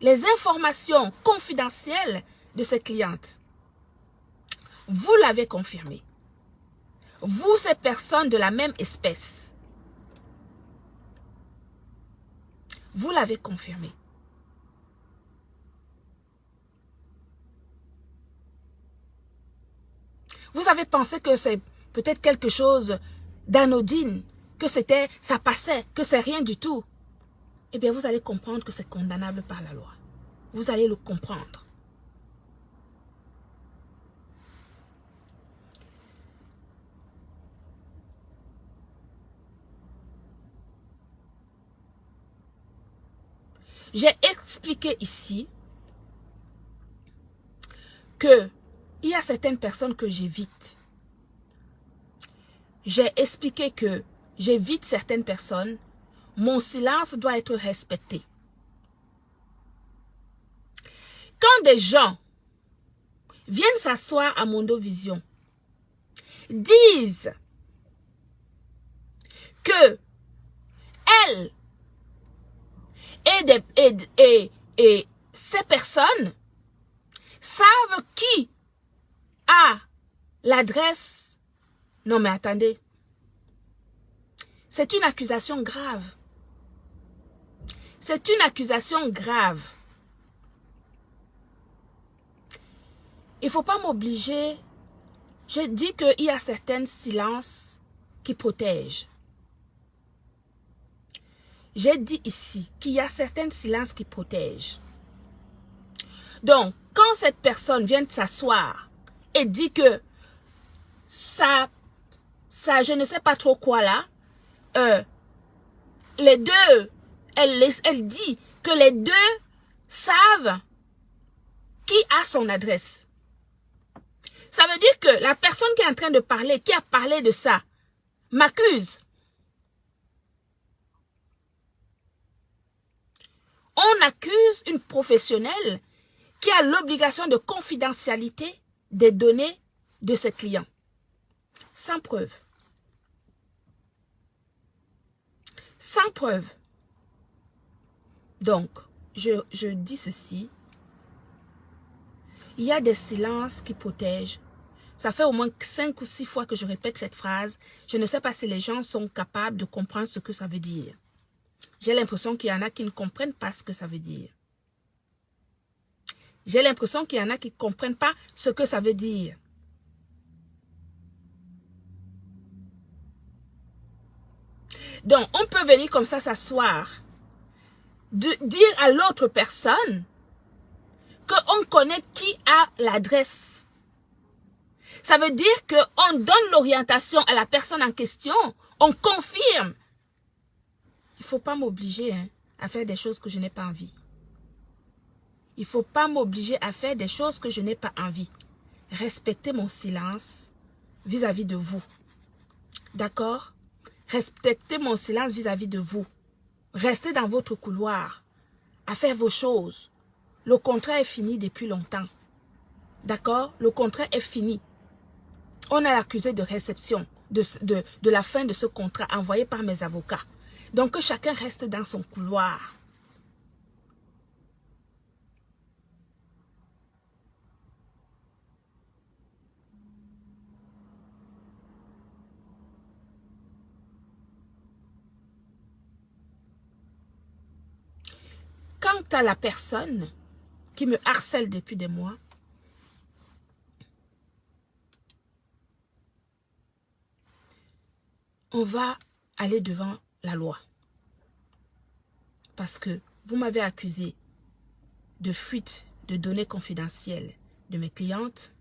les informations confidentielles de ses clientes. Vous l'avez confirmé. Vous, ces personnes de la même espèce. Vous l'avez confirmé. Vous avez pensé que c'est peut-être quelque chose d'anodine, que ça passait, que c'est rien du tout. Eh bien, vous allez comprendre que c'est condamnable par la loi. Vous allez le comprendre. J'ai expliqué ici que il y a certaines personnes que j'évite. J'ai expliqué que j'évite certaines personnes. Mon silence doit être respecté. Quand des gens viennent s'asseoir à Mondovision, disent que elle et ces personnes savent qui a l'adresse. Non mais attendez, c'est une accusation grave. C'est une accusation grave. Il ne faut pas m'obliger. Je dis qu'il y a certains silences qui protègent. J'ai dit ici qu'il y a certains silences qui protègent. Donc, quand cette personne vient s'asseoir et dit que ça, je ne sais pas trop quoi là, les deux, elle dit que les deux savent qui a son adresse. Ça veut dire que la personne qui est en train de parler, qui a parlé de ça, m'accuse. On accuse une professionnelle qui a l'obligation de confidentialité des données de ses clients. Sans preuve. Sans preuve. Donc, je dis ceci. Il y a des silences qui protègent. Ça fait au moins 5 ou 6 fois que je répète cette phrase. Je ne sais pas si les gens sont capables de comprendre ce que ça veut dire. J'ai l'impression qu'il y en a qui ne comprennent pas ce que ça veut dire. J'ai l'impression qu'il y en a qui ne comprennent pas ce que ça veut dire. Donc, on peut venir comme ça s'asseoir, dire à l'autre personne qu'on connaît qui a l'adresse. Ça veut dire qu'on donne l'orientation à la personne en question, on confirme. Il ne faut pas m'obliger à faire des choses que je n'ai pas envie. Il ne faut pas m'obliger à faire des choses que je n'ai pas envie. Respectez mon silence vis-à-vis de vous. D'accord? Respectez mon silence vis-à-vis de vous. Restez dans votre couloir à faire vos choses. Le contrat est fini depuis longtemps. D'accord? Le contrat est fini. On a l'accusé de réception de la fin de ce contrat envoyé par mes avocats. Donc que chacun reste dans son couloir. Quant à la personne qui me harcèle depuis des mois, on va aller devant la loi. Parce que vous m'avez accusé de fuite de données confidentielles de mes clientes.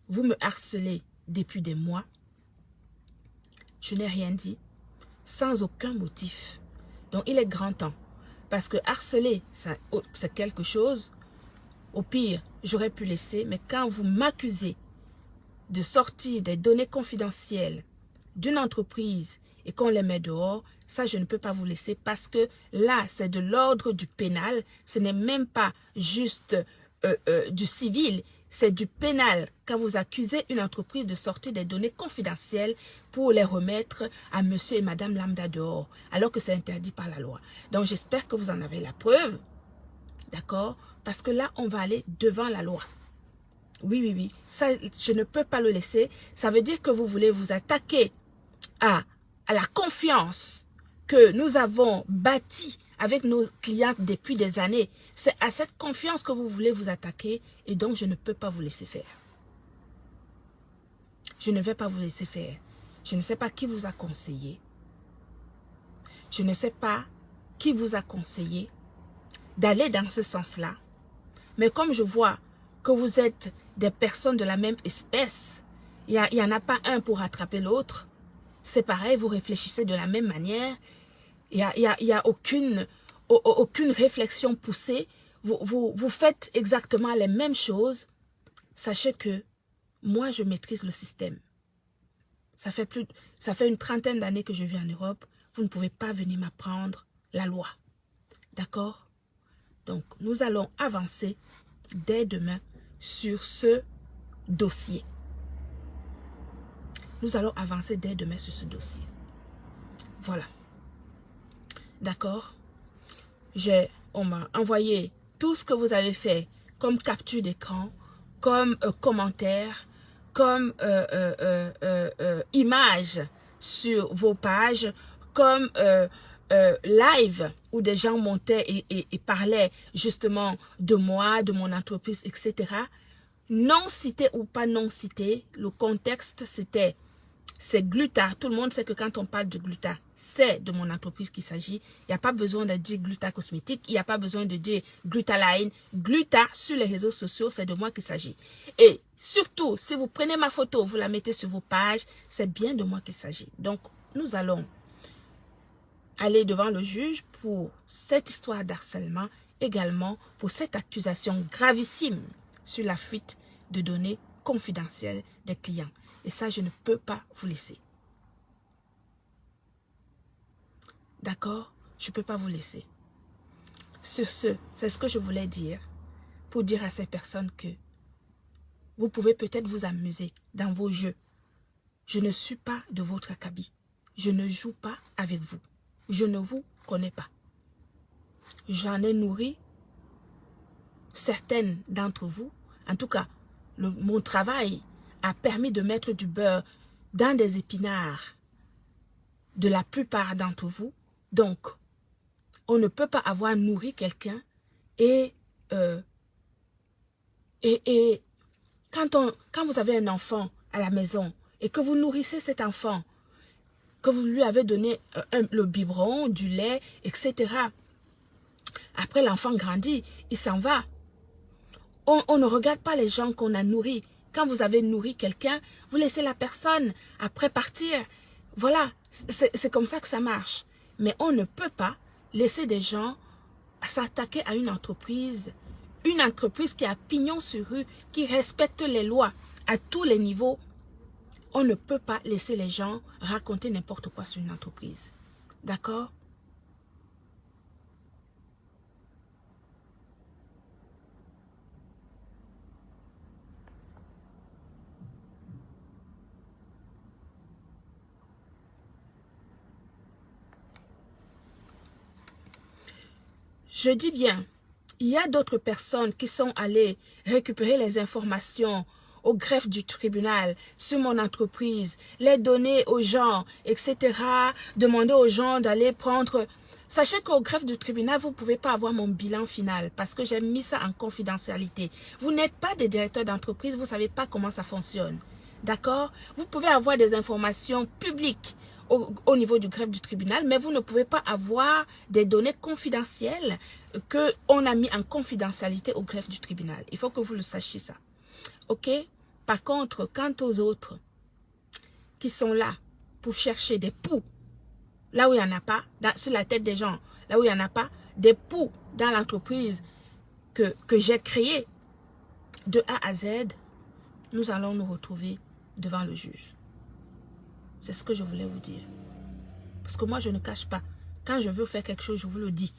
Vous me harcelez depuis des mois. Je n'ai rien dit, sans aucun motif. Donc il est grand temps. Parce que harceler, c'est quelque chose. Au pire, j'aurais pu laisser. Mais quand vous m'accusez de sortir des données confidentielles d'une entreprise et qu'on les met dehors, ça je ne peux pas vous laisser parce que là c'est de l'ordre du pénal, ce n'est même pas juste du civil, c'est du pénal quand vous accusez une entreprise de sortir des données confidentielles pour les remettre à monsieur et madame lambda dehors, alors que c'est interdit par la loi. Donc j'espère que vous en avez la preuve. D'accord? Parce que là, on va aller devant la loi. Oui, oui, oui. Ça, je ne peux pas le laisser. Ça veut dire que vous voulez vous attaquer à la confiance que nous avons bâtie avec nos clientes depuis des années. C'est à cette confiance que vous voulez vous attaquer et donc je ne peux pas vous laisser faire. Je ne vais pas vous laisser faire. Je ne sais pas qui vous a conseillé. Je ne sais pas qui vous a conseillé d'aller dans ce sens-là. Mais comme je vois que vous êtes des personnes de la même espèce, il n'y en a pas un pour attraper l'autre. C'est pareil, vous réfléchissez de la même manière. Il n'y a aucune réflexion poussée. Vous faites exactement les mêmes choses. Sachez que moi, je maîtrise le système. Ça fait une trentaine d'années que je vis en Europe. Vous ne pouvez pas venir m'apprendre la loi. D'accord? Donc, nous allons avancer dès demain sur ce dossier. Nous allons avancer dès demain sur ce dossier. Voilà. D'accord? On m'a envoyé tout ce que vous avez fait comme capture d'écran, comme commentaire, comme image sur vos pages, comme live où des gens montaient et parlaient justement de moi, de mon entreprise, etc. Non cité ou pas non cité, le contexte c'était, c'est Gluta. Tout le monde sait que quand on parle de Gluta, c'est de mon entreprise qu'il s'agit. Il n'y a pas besoin de dire Gluta Cosmétique, il n'y a pas besoin de dire Glutaline. Gluta, sur les réseaux sociaux, c'est de moi qu'il s'agit. Et surtout, si vous prenez ma photo, vous la mettez sur vos pages, c'est bien de moi qu'il s'agit. Donc, nous allons aller devant le juge pour cette histoire d'harcèlement, également pour cette accusation gravissime sur la fuite de données confidentielles des clients. Et ça, je ne peux pas vous laisser. D'accord? Je ne peux pas vous laisser. Sur ce, c'est ce que je voulais dire pour dire à ces personnes que vous pouvez peut-être vous amuser dans vos jeux. Je ne suis pas de votre acabit. Je ne joue pas avec vous. Je ne vous connais pas. J'en ai nourri certaines d'entre vous. En tout cas, mon travail a permis de mettre du beurre dans des épinards de la plupart d'entre vous. Donc, on ne peut pas avoir nourri quelqu'un et quand vous avez un enfant à la maison et que vous nourrissez cet enfant, que vous lui avez donné le biberon, du lait, etc. Après, l'enfant grandit, il s'en va. On ne regarde pas les gens qu'on a nourris. Quand vous avez nourri quelqu'un, vous laissez la personne après partir. Voilà, c'est comme ça que ça marche. Mais on ne peut pas laisser des gens s'attaquer à une entreprise qui a pignon sur rue, qui respecte les lois à tous les niveaux. On ne peut pas laisser les gens raconter n'importe quoi sur une entreprise. D'accord? Je dis bien, il y a d'autres personnes qui sont allées récupérer les informations au greffe du tribunal sur mon entreprise, les donner aux gens, etc. Demander aux gens d'aller prendre... Sachez qu'au greffe du tribunal, vous ne pouvez pas avoir mon bilan final parce que j'ai mis ça en confidentialité. Vous n'êtes pas des directeurs d'entreprise, vous ne savez pas comment ça fonctionne. D'accord? Vous pouvez avoir des informations publiques au niveau du greffe du tribunal, mais vous ne pouvez pas avoir des données confidentielles qu'on a mis en confidentialité au greffe du tribunal. Il faut que vous le sachiez ça. Ok? Par contre, quant aux autres qui sont là pour chercher des poux, là où il n'y en a pas, sur la tête des gens, là où il n'y en a pas, des poux dans l'entreprise que j'ai créée de A à Z, nous allons nous retrouver devant le juge. C'est ce que je voulais vous dire. Parce que moi, je ne cache pas. Quand je veux faire quelque chose, je vous le dis.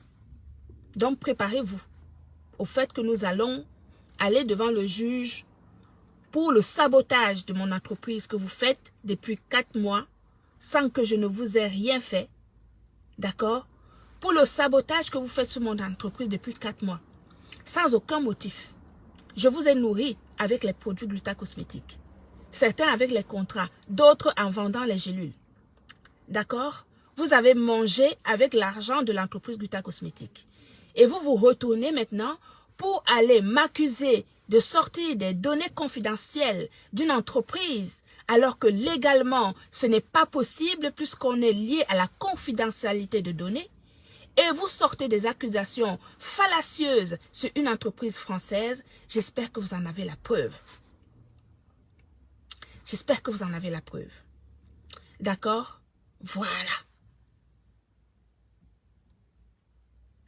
Donc, préparez-vous au fait que nous allons aller devant le juge pour le sabotage de mon entreprise que vous faites depuis 4 mois sans que je ne vous ai rien fait. D'accord? Pour le sabotage que vous faites sur mon entreprise depuis 4 mois. sans aucun motif. Je vous ai nourri avec les produits Glutacosmétique. Certains avec les contrats, d'autres en vendant les gélules. D'accord? Vous avez mangé avec l'argent de l'entreprise Glutacosmétique. Et vous vous retournez maintenant pour aller m'accuser de sortir des données confidentielles d'une entreprise alors que légalement ce n'est pas possible puisqu'on est lié à la confidentialité de données. Et vous sortez des accusations fallacieuses sur une entreprise française. J'espère que vous en avez la preuve. J'espère que vous en avez la preuve. D'accord? Voilà.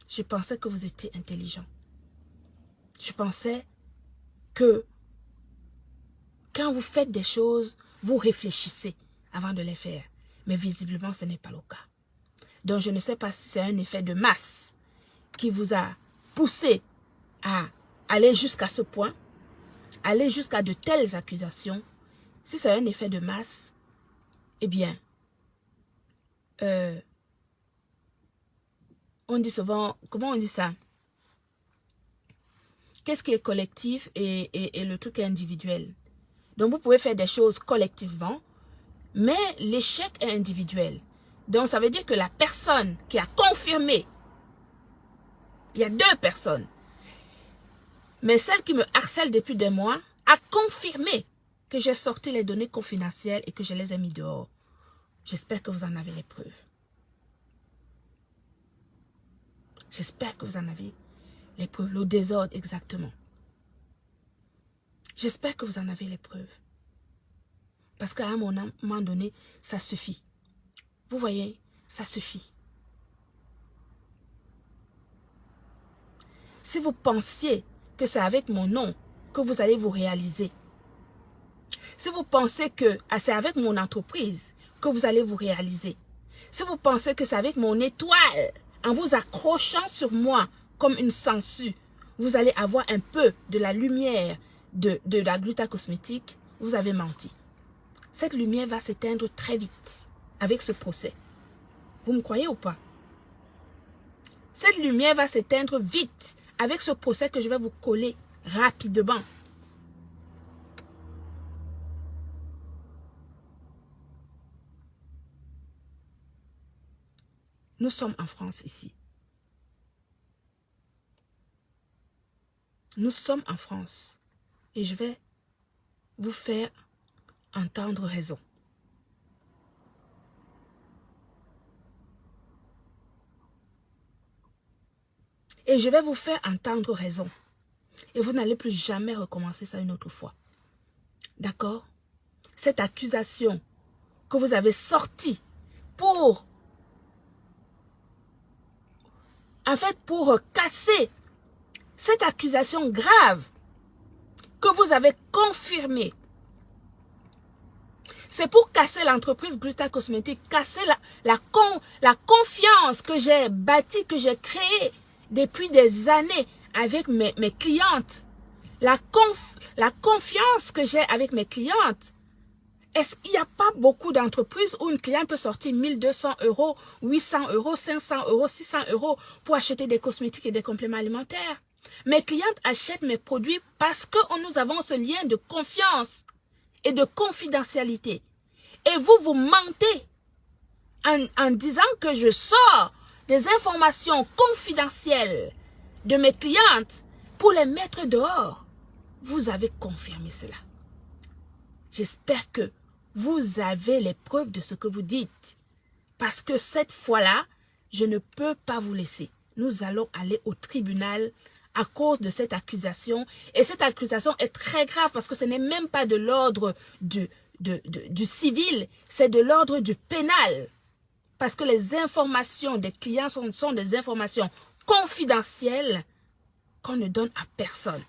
Je pensais que vous étiez intelligent. Je pensais que quand vous faites des choses, vous réfléchissez avant de les faire. Mais visiblement, ce n'est pas le cas. Donc, je ne sais pas si c'est un effet de masse qui vous a poussé à aller jusqu'à ce point, aller jusqu'à de telles accusations. Si c'est un effet de masse, eh bien, on dit souvent, comment on dit ça? Qu'est-ce qui est collectif et le truc est individuel? Donc, vous pouvez faire des choses collectivement, mais l'échec est individuel. Donc, ça veut dire que la personne qui a confirmé, il y a deux personnes, mais celle qui me harcèle depuis des mois a confirmé que j'ai sorti les données confidentielles et que je les ai mis dehors. J'espère que vous en avez les preuves. J'espère que vous en avez les preuves, le désordre exactement. J'espère que vous en avez les preuves. Parce qu'à un moment donné, ça suffit. Vous voyez, ça suffit. Si vous pensiez que c'est avec mon nom que vous allez vous réaliser, si vous pensez que c'est avec mon entreprise que vous allez vous réaliser, si vous pensez que c'est avec mon étoile, en vous accrochant sur moi comme une sangsue, vous allez avoir un peu de la lumière de la Glutacosmétique, vous avez menti. Cette lumière va s'éteindre très vite avec ce procès. Vous me croyez ou pas? Cette lumière va s'éteindre vite avec ce procès que je vais vous coller rapidement. Nous sommes en France ici. Nous sommes en France. Et je vais vous faire entendre raison. Et je vais vous faire entendre raison. Et vous n'allez plus jamais recommencer ça une autre fois. D'accord? Cette accusation que vous avez sortie pour... En fait, pour casser cette accusation grave que vous avez confirmée. C'est pour casser l'entreprise Glutacosmétique, casser la confiance que j'ai bâtie, que j'ai créée depuis des années avec mes clientes. La confiance que j'ai avec mes clientes. Est-ce qu'il n'y a pas beaucoup d'entreprises où une cliente peut sortir 1200 €, 800 €, 500 €, 600 € pour acheter des cosmétiques et des compléments alimentaires? Mes clientes achètent mes produits parce que nous avons ce lien de confiance et de confidentialité. Et vous mentez en disant que je sors des informations confidentielles de mes clientes pour les mettre dehors. Vous avez confirmé cela. J'espère que vous avez les preuves de ce que vous dites. Parce que cette fois-là, je ne peux pas vous laisser. Nous allons aller au tribunal à cause de cette accusation. Et cette accusation est très grave parce que ce n'est même pas de l'ordre du civil, c'est de l'ordre du pénal. Parce que les informations des clients sont des informations confidentielles qu'on ne donne à personne.